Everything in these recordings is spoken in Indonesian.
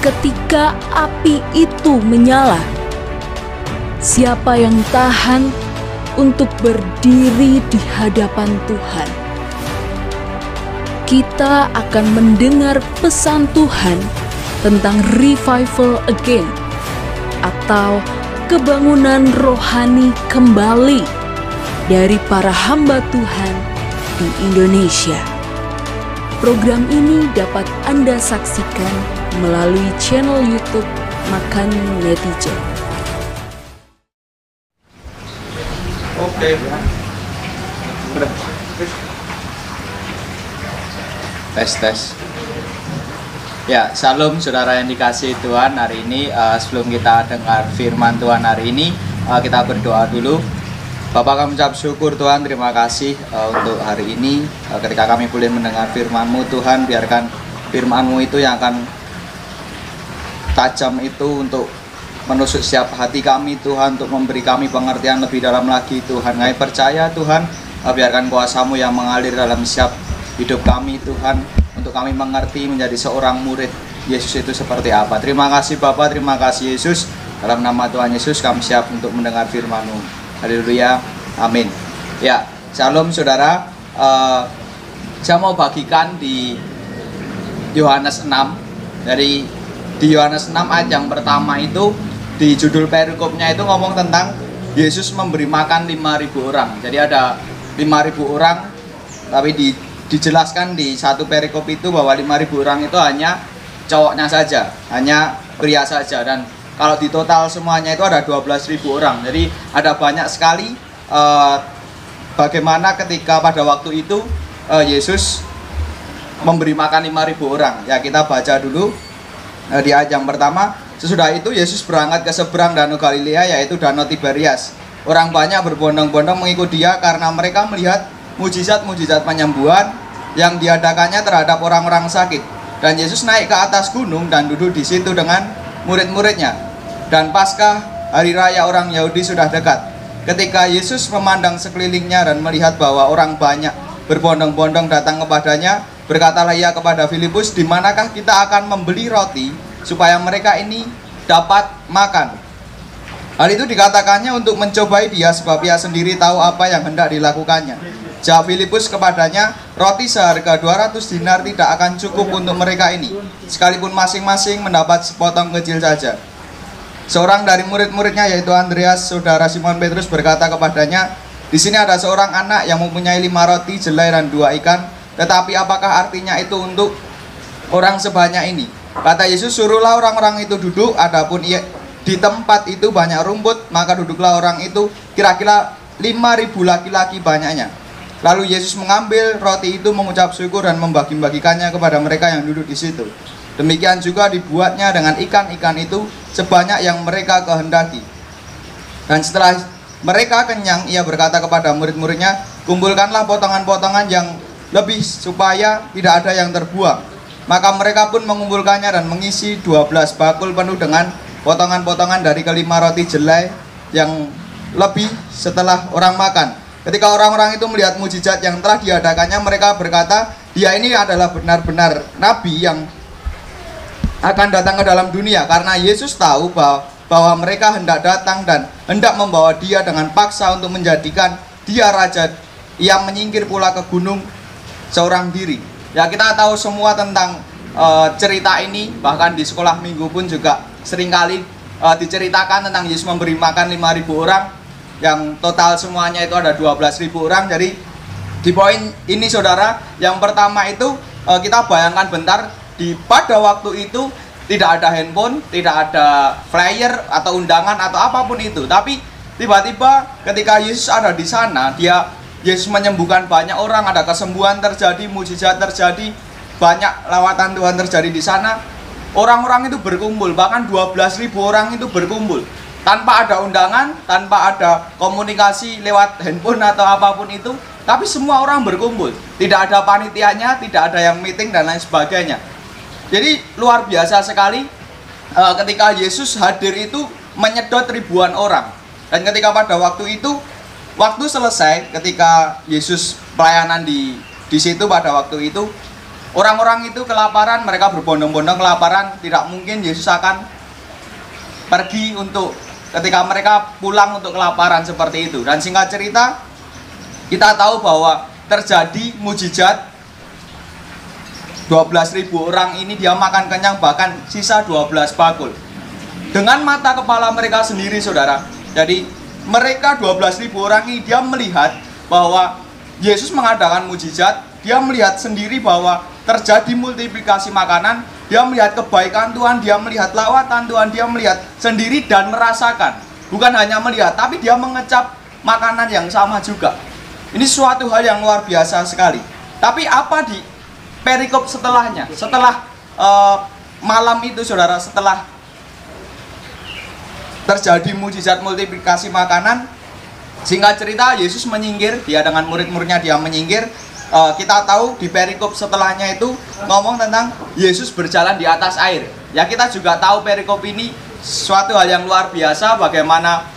ketika api itu menyala. Siapa yang tahan untuk berdiri di hadapan Tuhan? Kita akan mendengar pesan Tuhan tentang revival again atau kebangunan rohani kembali dari para hamba Tuhan di Indonesia. Program ini dapat Anda saksikan melalui channel YouTube Makan Netizen. Oke. Tes. Ya, shalom saudara yang dikasihi Tuhan. Hari ini sebelum kita dengar firman Tuhan hari ini, kita berdoa dulu. Bapak, kami ucap syukur Tuhan, terima kasih untuk hari ini. Ketika kami boleh mendengar firman-Mu Tuhan, biarkan firman-Mu itu yang akan tajam itu untuk menusuk setiap hati kami Tuhan, untuk memberi kami pengertian lebih dalam lagi Tuhan. Kami percaya Tuhan, biarkan kuasa-Mu yang mengalir dalam setiap hidup kami Tuhan, untuk kami mengerti menjadi seorang murid Yesus itu seperti apa. Terima kasih Bapak, terima kasih Yesus. Dalam nama Tuhan Yesus kami siap untuk mendengar firman-Mu. Haleluya, amin. Ya, shalom saudara. Saya mau bagikan di Yohanes 6. Dari di Yohanes 6 ayat yang pertama itu, di judul perikopnya itu ngomong tentang Yesus memberi makan 5.000 orang. Jadi ada 5.000 orang, tapi dijelaskan di satu perikop itu bahwa 5.000 orang itu hanya cowoknya saja, hanya pria saja. Dan kalau di total semuanya itu ada 12.000 orang. Jadi ada banyak sekali bagaimana ketika pada waktu itu Yesus memberi makan 5.000 orang. Ya, kita baca dulu di ayat yang pertama. Sesudah itu Yesus berangkat ke seberang Danau Galilea, yaitu Danau Tiberias. Orang banyak berbondong-bondong mengikut Dia karena mereka melihat mujizat-mujizat penyembuhan yang diadakannya terhadap orang-orang sakit. Dan Yesus naik ke atas gunung dan duduk di situ dengan murid-muridnya. Dan Paskah, hari raya orang Yahudi, sudah dekat. Ketika Yesus memandang sekelilingnya dan melihat bahwa orang banyak berbondong-bondong datang kepadanya, berkatalah Ia kepada Filipus, "Di manakah kita akan membeli roti supaya mereka ini dapat makan?" Hal itu dikatakannya untuk mencobai Dia, sebab Ia sendiri tahu apa yang hendak dilakukannya. Jawab Filipus kepadanya, "Roti seharga 200 dinar tidak akan cukup untuk mereka ini, sekalipun masing-masing mendapat sepotong kecil saja." Seorang dari murid-muridnya, yaitu Andreas, saudara Simon Petrus, berkata kepadanya, "Di sini ada seorang anak yang mempunyai 5 roti, jelai, dan 2 ikan. Tetapi apakah artinya itu untuk orang sebanyak ini?" Kata Yesus, "Suruhlah orang-orang itu duduk. Adapun di tempat itu banyak rumput, maka duduklah orang itu, kira-kira 5.000 laki-laki banyaknya." Lalu Yesus mengambil roti itu, mengucap syukur dan membagi-bagikannya kepada mereka yang duduk di situ. Demikian juga dibuatnya dengan ikan-ikan itu sebanyak yang mereka kehendaki. Dan setelah mereka kenyang, Ia berkata kepada murid-muridnya, "Kumpulkanlah potongan-potongan yang lebih supaya tidak ada yang terbuang." Maka mereka pun mengumpulkannya dan mengisi 12 bakul penuh dengan potongan-potongan dari kelima roti jelai yang lebih setelah orang makan. Ketika orang-orang itu melihat mujizat yang telah diadakannya, mereka berkata, "Dia ini adalah benar-benar nabi yang akan datang ke dalam dunia." Karena Yesus tahu bahwa mereka hendak datang dan hendak membawa Dia dengan paksa untuk menjadikan Dia raja. Ia menyingkir pula ke gunung seorang diri. Ya, kita tahu semua tentang cerita ini. Bahkan di sekolah minggu pun juga seringkali diceritakan tentang Yesus memberi makan 5.000 orang, yang total semuanya itu ada 12.000 orang. Jadi di poin ini saudara, yang pertama itu kita bayangkan bentar, pada waktu itu tidak ada handphone, tidak ada flyer atau undangan atau apapun itu. Tapi tiba-tiba ketika Yesus ada di sana, Yesus menyembuhkan banyak orang, ada kesembuhan terjadi, mujizat terjadi, banyak lawatan Tuhan terjadi di sana. Orang-orang itu berkumpul, bahkan 12.000 orang itu berkumpul. Tanpa ada undangan, tanpa ada komunikasi lewat handphone atau apapun itu, tapi semua orang berkumpul. Tidak ada panitianya, tidak ada yang meeting dan lain sebagainya. Jadi luar biasa sekali ketika Yesus hadir itu menyedot ribuan orang. Dan ketika pada waktu itu, waktu selesai, ketika Yesus pelayanan di situ pada waktu itu, Orang-orang itu kelaparan, mereka berbondong-bondong kelaparan, tidak mungkin Yesus akan pergi untuk ketika mereka pulang untuk kelaparan seperti itu. Dan singkat cerita, kita tahu bahwa terjadi mujizat 12.000 orang ini dia makan kenyang, bahkan sisa 12 bakul dengan mata kepala mereka sendiri, saudara. Jadi mereka 12.000 orang ini dia melihat bahwa Yesus mengadakan mujizat, dia melihat sendiri bahwa terjadi multiplikasi makanan, dia melihat kebaikan Tuhan, dia melihat lawatan Tuhan, dia melihat sendiri dan merasakan. Bukan hanya melihat, tapi dia mengecap makanan yang sama juga. Ini suatu hal yang luar biasa sekali. Tapi apa di perikop setelahnya? Setelah malam itu, saudara, setelah terjadi mujizat multiplikasi makanan, singkat cerita Yesus menyingkir, dia dengan murid-muridnya dia menyingkir. Kita tahu di perikop setelahnya itu ngomong tentang Yesus berjalan di atas air. Ya, kita juga tahu perikop ini suatu hal yang luar biasa, bagaimana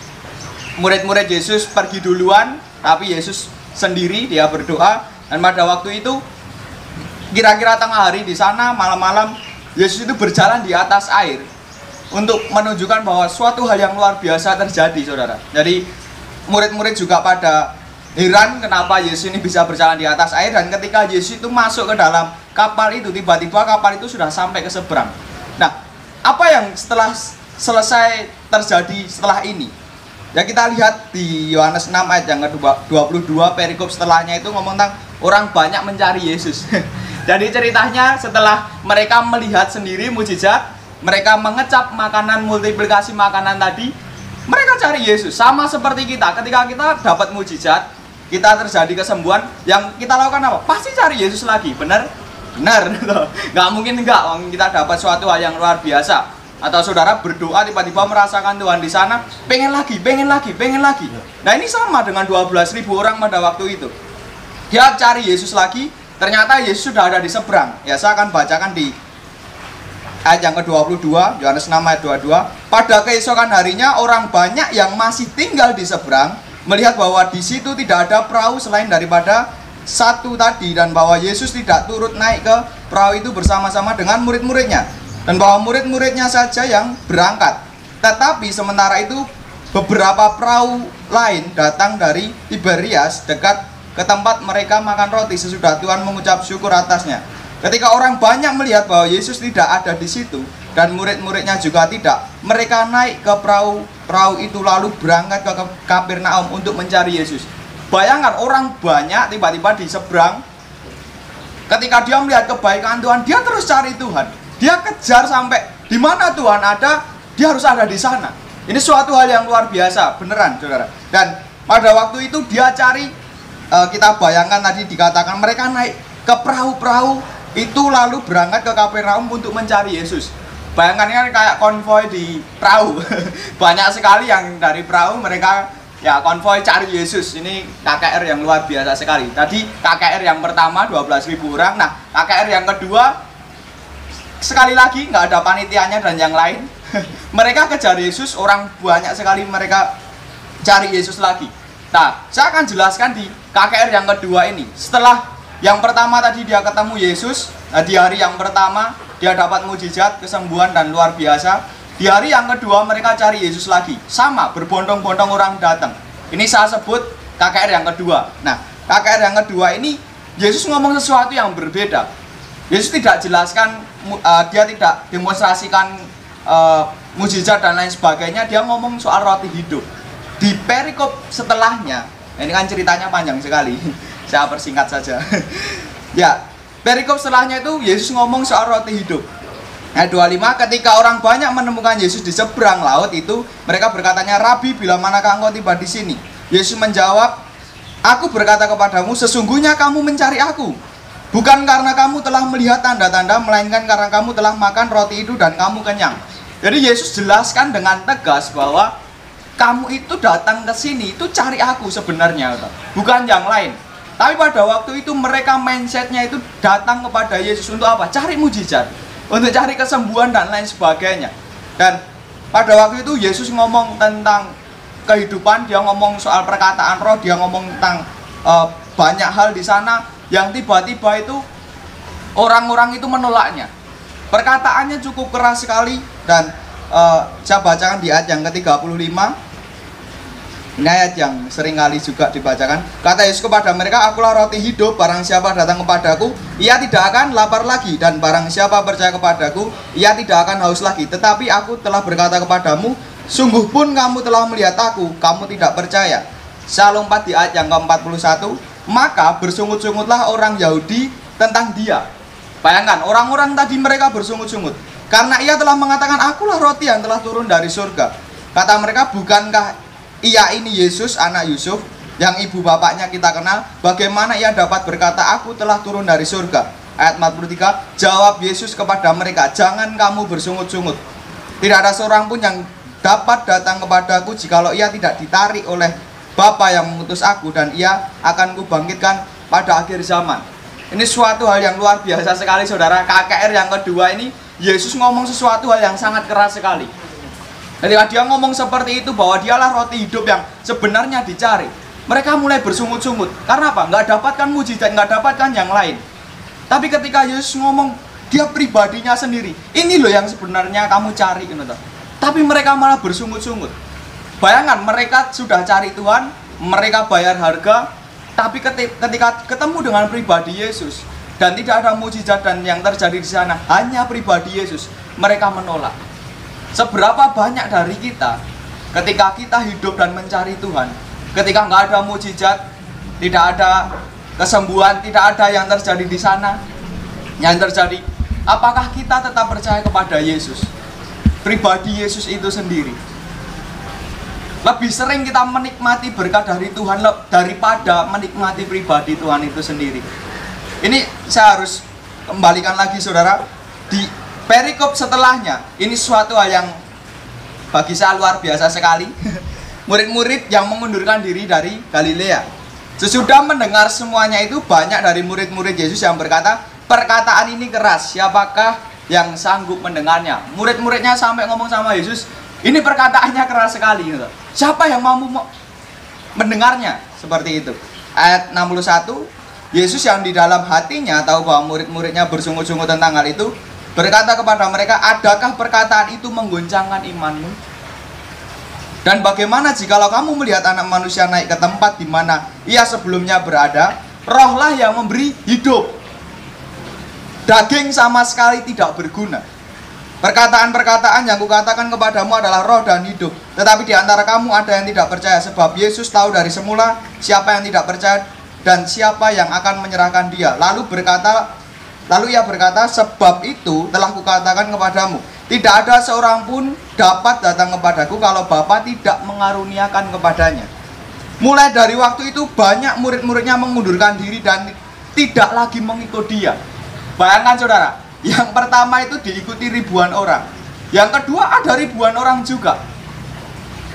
murid-murid Yesus pergi duluan, tapi Yesus sendiri dia berdoa. Dan pada waktu itu kira-kira tengah hari di sana, malam-malam, Yesus itu berjalan di atas air untuk menunjukkan bahwa suatu hal yang luar biasa terjadi, saudara. Jadi murid-murid juga pada heran kenapa Yesus ini bisa berjalan di atas air. Dan ketika Yesus itu masuk ke dalam kapal itu, tiba-tiba kapal itu sudah sampai ke seberang. Nah, apa yang setelah selesai terjadi setelah ini? Ya, kita lihat di Yohanes 6 ayat yang ke-22, perikop setelahnya itu ngomong tentang orang banyak mencari Yesus. Jadi ceritanya setelah mereka melihat sendiri mujizat, mereka mengecap makanan, multiplikasi makanan tadi, mereka cari Yesus. Sama seperti kita, ketika kita dapat mujizat, kita terjadi kesembuhan, yang kita lakukan apa? Pasti cari Yesus lagi, benar? Benar, nggak mungkin enggak. Kita dapat suatu hal yang luar biasa. Atau saudara berdoa tiba-tiba merasakan Tuhan di sana, pengen lagi, pengen lagi, pengen lagi. Nah, ini sama dengan 12.000 orang pada waktu itu. Dia cari Yesus lagi, ternyata Yesus sudah ada di seberang. Ya, saya akan bacakan di ayat yang ke-22, Yohanes 6 ayat 22. Pada keesokan harinya, orang banyak yang masih tinggal di seberang melihat bahwa di situ tidak ada perahu selain daripada satu tadi, dan bahwa Yesus tidak turut naik ke perahu itu bersama-sama dengan murid-muridnya, dan bahwa murid-muridnya saja yang berangkat. Tetapi sementara itu beberapa perahu lain datang dari Tiberias dekat ke tempat mereka makan roti sesudah Tuhan mengucap syukur atasnya. Ketika orang banyak melihat bahwa Yesus tidak ada di situ dan murid-muridnya juga tidak, mereka naik ke perahu itu lalu berangkat ke Kapernaum untuk mencari Yesus. Bayangkan, orang banyak tiba-tiba di seberang. Ketika dia melihat kebaikan Tuhan, dia terus cari Tuhan. Dia kejar sampai di mana Tuhan ada, dia harus ada di sana. Ini suatu hal yang luar biasa, beneran, saudara. Dan pada waktu itu dia cari, kita bayangkan tadi dikatakan mereka naik ke perahu-perahu itu lalu berangkat ke Kapernaum untuk mencari Yesus. Bayangkan kan kayak konvoi di perahu. Banyak sekali yang dari perahu mereka ya konvoi cari Yesus. Ini KKR yang luar biasa sekali. Tadi KKR yang pertama 12.000 orang. Nah, KKR yang kedua sekali lagi nggak ada panitianya dan yang lain. Mereka kejar Yesus, orang banyak sekali mereka cari Yesus lagi. Nah, saya akan jelaskan di KKR yang kedua ini. Setelah yang pertama tadi dia ketemu Yesus, di hari yang pertama dia dapat mujizat, kesembuhan dan luar biasa. Di hari yang kedua mereka cari Yesus lagi, sama berbondong-bondong orang datang. Ini saya sebut KKR yang kedua. Nah, KKR yang kedua ini Yesus ngomong sesuatu yang berbeda. Yesus tidak jelaskan, dia tidak demonstrasikan mujizat dan lain sebagainya. Dia ngomong soal roti hidup. Di perikop setelahnya, ini kan ceritanya panjang sekali, saya persingkat saja. Ya, perikop setelahnya itu Yesus ngomong soal roti hidup. Ayat 25, ketika orang banyak menemukan Yesus di seberang laut itu, mereka berkatanya, Rabi, bila manakah engkau tiba di sini? Yesus menjawab, aku berkata kepadamu, sesungguhnya kamu mencari aku, bukan karena kamu telah melihat tanda-tanda, melainkan karena kamu telah makan roti itu dan kamu kenyang. Jadi Yesus jelaskan dengan tegas bahwa kamu itu datang ke sini itu cari aku sebenarnya, bukan yang lain. Tapi pada waktu itu mereka mindsetnya itu datang kepada Yesus untuk apa? Cari mujizat, untuk cari kesembuhan dan lain sebagainya. Dan pada waktu itu Yesus ngomong tentang kehidupan, dia ngomong soal perkataan roh, dia ngomong tentang banyak hal di sana yang tiba-tiba itu Orang-orang itu menolaknya. Perkataannya cukup keras sekali. Dan saya bacakan di ayat yang ke-35. Ini ayat yang sering kali juga dibacakan. Kata Yesus kepada mereka, "Akulah roti hidup, barang siapa datang kepadaku, ia tidak akan lapar lagi. Dan barang siapa percaya kepadaku, ia tidak akan haus lagi. Tetapi aku telah berkata kepadamu, sungguh pun kamu telah melihat aku, kamu tidak percaya." Saya lompat di ayat yang ke-41. Maka bersungut-sungutlah orang Yahudi tentang dia. Bayangkan, orang-orang tadi mereka bersungut-sungut karena ia telah mengatakan, "Akulah roti yang telah turun dari surga." Kata mereka, "Bukankah ia ini Yesus, anak Yusuf, yang ibu bapaknya kita kenal? Bagaimana ia dapat berkata, 'Aku telah turun dari surga'?" Ayat 43, jawab Yesus kepada mereka, "Jangan kamu bersungut-sungut. Tidak ada seorang pun yang dapat datang kepadaku jikalau ia tidak ditarik oleh Bapa yang mengutus aku, dan ia akan kubangkitkan pada akhir zaman." Ini suatu hal yang luar biasa sekali, saudara. KKR yang kedua ini, Yesus ngomong sesuatu hal yang sangat keras sekali. Ketika dia ngomong seperti itu, bahwa dialah roti hidup yang sebenarnya dicari, mereka mulai bersungut-sungut. Karena apa? Nggak dapatkan mujizat, nggak dapatkan yang lain. Tapi ketika Yesus ngomong, dia pribadinya sendiri, "Ini loh yang sebenarnya kamu cari." Tapi mereka malah bersungut-sungut. Bayangkan, mereka sudah cari Tuhan, mereka bayar harga, tapi ketika ketemu dengan pribadi Yesus dan tidak ada mujizat dan yang terjadi di sana hanya pribadi Yesus, mereka menolak. Seberapa banyak dari kita ketika kita hidup dan mencari Tuhan, ketika nggak ada mujizat, tidak ada kesembuhan, tidak ada yang terjadi di sana, yang terjadi, apakah kita tetap percaya kepada Yesus, pribadi Yesus itu sendiri? Lebih sering kita menikmati berkat dari Tuhan daripada menikmati pribadi Tuhan itu sendiri. Ini saya harus kembalikan lagi, saudara, di perikop setelahnya. Ini suatu hal yang bagi saya luar biasa sekali. Murid-murid yang mengundurkan diri dari Galilea. Sesudah mendengar semuanya itu, banyak dari murid-murid Yesus yang berkata, "Perkataan ini keras, siapakah yang sanggup mendengarnya?" Murid-muridnya sampai ngomong sama Yesus, "Ini perkataannya keras sekali. Siapa yang mampu mendengarnya?" Seperti itu. Ayat 61, Yesus yang di dalam hatinya tahu bahwa murid-muridnya bersungut-sungut tentang hal itu, berkata kepada mereka, "Adakah perkataan itu menggoncangkan imanmu? Dan bagaimana jikalau kamu melihat Anak Manusia naik ke tempat di mana ia sebelumnya berada? Rohlah yang memberi hidup. Daging sama sekali tidak berguna. Perkataan-perkataan yang kukatakan kepadamu adalah roh dan hidup. Tetapi di antara kamu ada yang tidak percaya." Sebab Yesus tahu dari semula siapa yang tidak percaya dan siapa yang akan menyerahkan dia. Lalu ia berkata, "Sebab itu telah kukatakan kepadamu, tidak ada seorang pun dapat datang kepadaku kalau Bapa tidak mengaruniakan kepadanya." Mulai dari waktu itu banyak murid-muridnya mengundurkan diri dan tidak lagi mengikut dia. Bayangkan, saudara, yang pertama itu diikuti ribuan orang, yang kedua ada ribuan orang juga.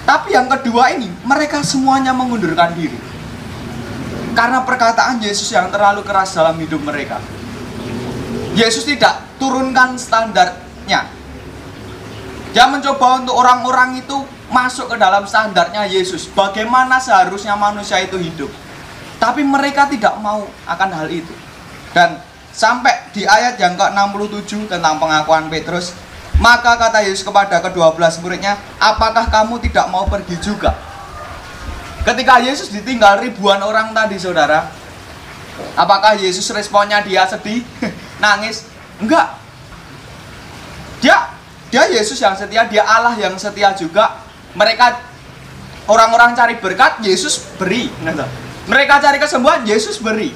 Tapi yang kedua ini, mereka semuanya mengundurkan diri karena perkataan Yesus yang terlalu keras dalam hidup mereka. Yesus tidak turunkan standarnya. Dia mencoba untuk orang-orang itu masuk ke dalam standarnya Yesus, bagaimana seharusnya manusia itu hidup. Tapi mereka tidak mau akan hal itu. Dan sampai di ayat yang ke-67 tentang pengakuan Petrus, maka kata Yesus kepada ke-12 muridnya, "Apakah kamu tidak mau pergi juga?" Ketika Yesus ditinggal ribuan orang tadi, saudara, apakah Yesus responnya dia sedih, nangis? Enggak. Dia Yesus yang setia, dia Allah yang setia juga. Mereka, orang-orang cari berkat, Yesus beri. Mereka cari kesembuhan, Yesus beri.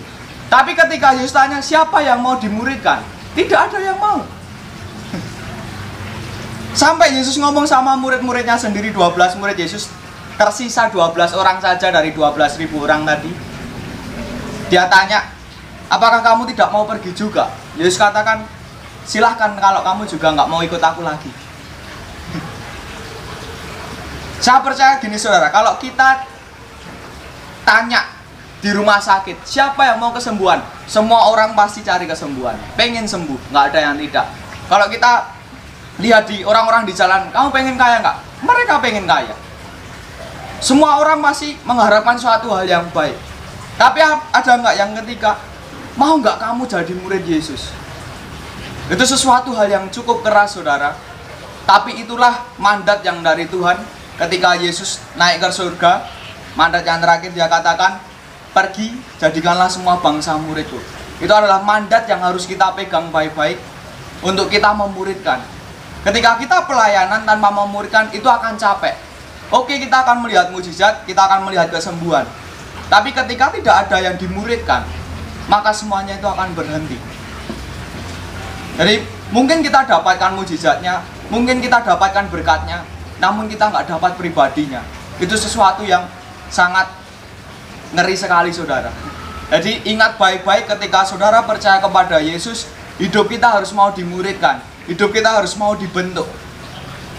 Tapi ketika Yesus tanya, siapa yang mau dimuridkan? Tidak ada yang mau. Sampai Yesus ngomong sama murid-muridnya sendiri, 12 murid Yesus, tersisa 12 orang saja dari 12.000 orang tadi. Dia tanya, "Apakah kamu tidak mau pergi juga?" Yesus katakan, "Silahkan kalau kamu juga nggak mau ikut aku lagi." Saya percaya gini, saudara, kalau kita tanya di rumah sakit, siapa yang mau kesembuhan? Semua orang pasti cari kesembuhan, pengen sembuh, nggak ada yang tidak. Kalau kita lihat di orang-orang di jalan, kamu pengen kaya nggak? Mereka pengen kaya. Semua orang masih mengharapkan suatu hal yang baik. Tapi ada nggak yang ketika, mau nggak kamu jadi murid Yesus? Itu sesuatu hal yang cukup keras, saudara. Tapi itulah mandat yang dari Tuhan. Ketika Yesus naik ke surga, mandat yang terakhir dia katakan, pergi, jadikanlah semua bangsa muridku. Itu adalah mandat yang harus kita pegang baik-baik untuk kita memuridkan. Ketika kita pelayanan tanpa memuridkan, itu akan capek. Oke, kita akan melihat mujizat, kita akan melihat kesembuhan. Tapi ketika tidak ada yang dimuridkan, maka semuanya itu akan berhenti. Jadi mungkin kita dapatkan mujizatnya, mungkin kita dapatkan berkatnya, namun kita nggak dapat pribadinya. Itu sesuatu yang sangat ngeri sekali, saudara. Jadi ingat baik-baik, ketika saudara percaya kepada Yesus, hidup kita harus mau dimuridkan, hidup kita harus mau dibentuk.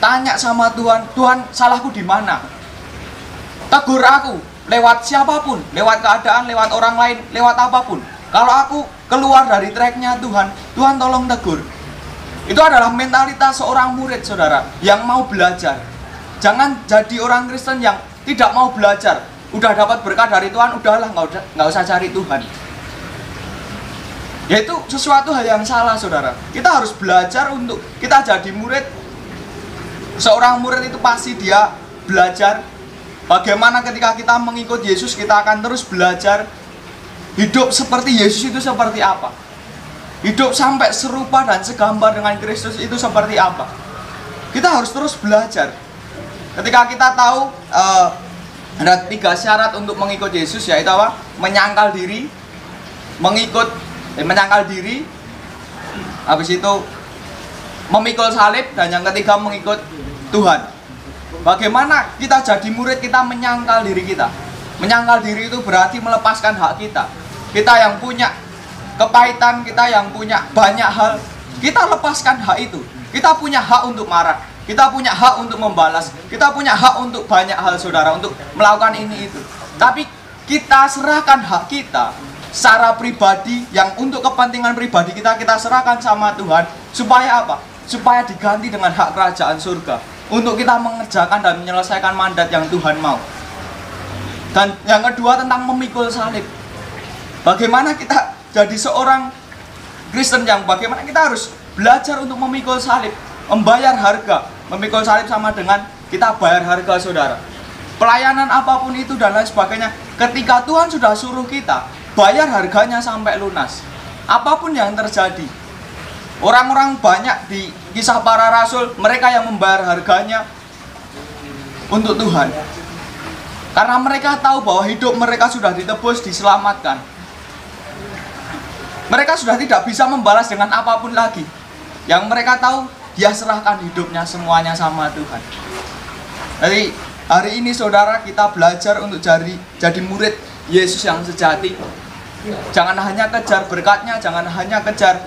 Tanya sama Tuhan, Tuhan, salahku di mana? Tegur aku lewat siapapun, lewat keadaan, lewat orang lain, lewat apapun. Kalau aku keluar dari tracknya Tuhan, Tuhan tolong tegur. Itu adalah mentalitas seorang murid, saudara, yang mau belajar. Jangan jadi orang Kristen yang tidak mau belajar. Udah dapat berkat dari Tuhan, udahlah, nggak usah cari Tuhan. Yaitu sesuatu hal yang salah, saudara. Kita harus belajar untuk kita jadi murid. Seorang murid itu pasti dia belajar. Bagaimana ketika kita mengikut Yesus, kita akan terus belajar. Hidup seperti Yesus itu seperti apa? Hidup sampai serupa dan segambar dengan Kristus itu seperti apa? Kita harus terus belajar. Ketika kita tahu ada 3 syarat untuk mengikut Yesus, yaitu apa? Menyangkal diri, menyangkal diri, habis itu memikul salib, dan yang ketiga mengikut Tuhan. Bagaimana kita jadi murid, kita menyangkal diri kita. Menyangkal diri itu berarti melepaskan hak kita. Kita yang punya kepahitan, kita yang punya banyak hal, kita lepaskan hak itu. Kita punya hak untuk marah, kita punya hak untuk membalas, kita punya hak untuk banyak hal, saudara, untuk melakukan ini itu. Tapi kita serahkan hak kita secara pribadi, yang untuk kepentingan pribadi kita, kita serahkan sama Tuhan. Supaya apa? Supaya diganti dengan hak kerajaan surga, untuk kita mengerjakan dan menyelesaikan mandat yang Tuhan mau. Dan yang kedua tentang memikul salib. Bagaimana kita jadi seorang Kristen yang bagaimana kita harus belajar untuk memikul salib, membayar harga. Memikul salib sama dengan kita bayar harga, saudara. Pelayanan apapun itu dan lain sebagainya, ketika Tuhan sudah suruh kita bayar harganya sampai lunas. Apapun yang terjadi, orang-orang banyak di kisah para rasul, mereka yang membayar harganya untuk Tuhan. Karena mereka tahu bahwa hidup mereka sudah ditebus, diselamatkan. Mereka sudah tidak bisa membalas dengan apapun lagi. Yang mereka tahu, dia serahkan hidupnya semuanya sama Tuhan. Jadi hari ini, saudara, kita belajar untuk jadi murid Yesus yang sejati. Jangan hanya kejar berkatnya, jangan hanya kejar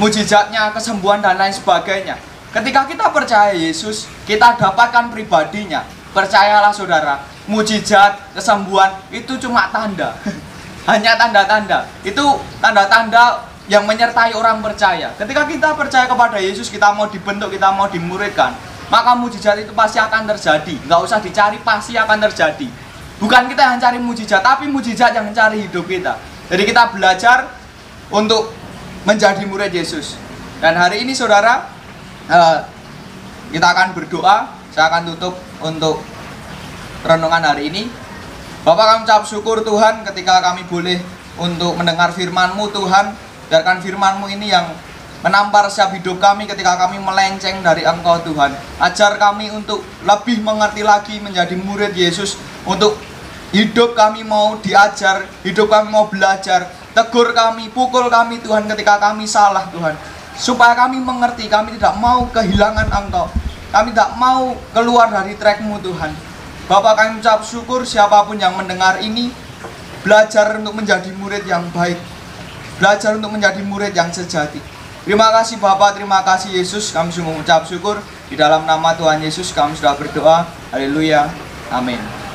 mujizatnya, kesembuhan dan lain sebagainya. Ketika kita percaya Yesus, kita dapatkan pribadinya. Percayalah, saudara, mujizat, kesembuhan itu cuma tanda. Hanya tanda-tanda. Itu tanda-tanda yang menyertai orang percaya. Ketika kita percaya kepada Yesus, kita mau dibentuk, kita mau dimuridkan, maka mujizat itu pasti akan terjadi. Nggak usah dicari, pasti akan terjadi. Bukan kita yang cari mujizat, tapi mujizat yang mencari hidup kita. Jadi kita belajar untuk menjadi murid Yesus. Dan hari ini, saudara, kita akan berdoa. Saya akan tutup untuk renungan hari ini. Bapak, kami ucap syukur Tuhan ketika kami boleh untuk mendengar firman-Mu, Tuhan. Biarkan firman-Mu ini yang menampar setiap hidup kami ketika kami melenceng dari Engkau, Tuhan. Ajar kami untuk lebih mengerti lagi menjadi murid Yesus. Untuk hidup kami mau diajar, hidup kami mau belajar. Tegur kami, pukul kami, Tuhan, ketika kami salah, Tuhan. Supaya kami mengerti, kami tidak mau kehilangan Engkau. Kami tidak mau keluar dari track-Mu, Tuhan. Bapak, kami ucap syukur siapapun yang mendengar ini, belajar untuk menjadi murid yang baik, belajar untuk menjadi murid yang sejati. Terima kasih Bapak, terima kasih Yesus. Kami sungguh mengucap syukur. Di dalam nama Tuhan Yesus kami sudah berdoa. Haleluya. Amin.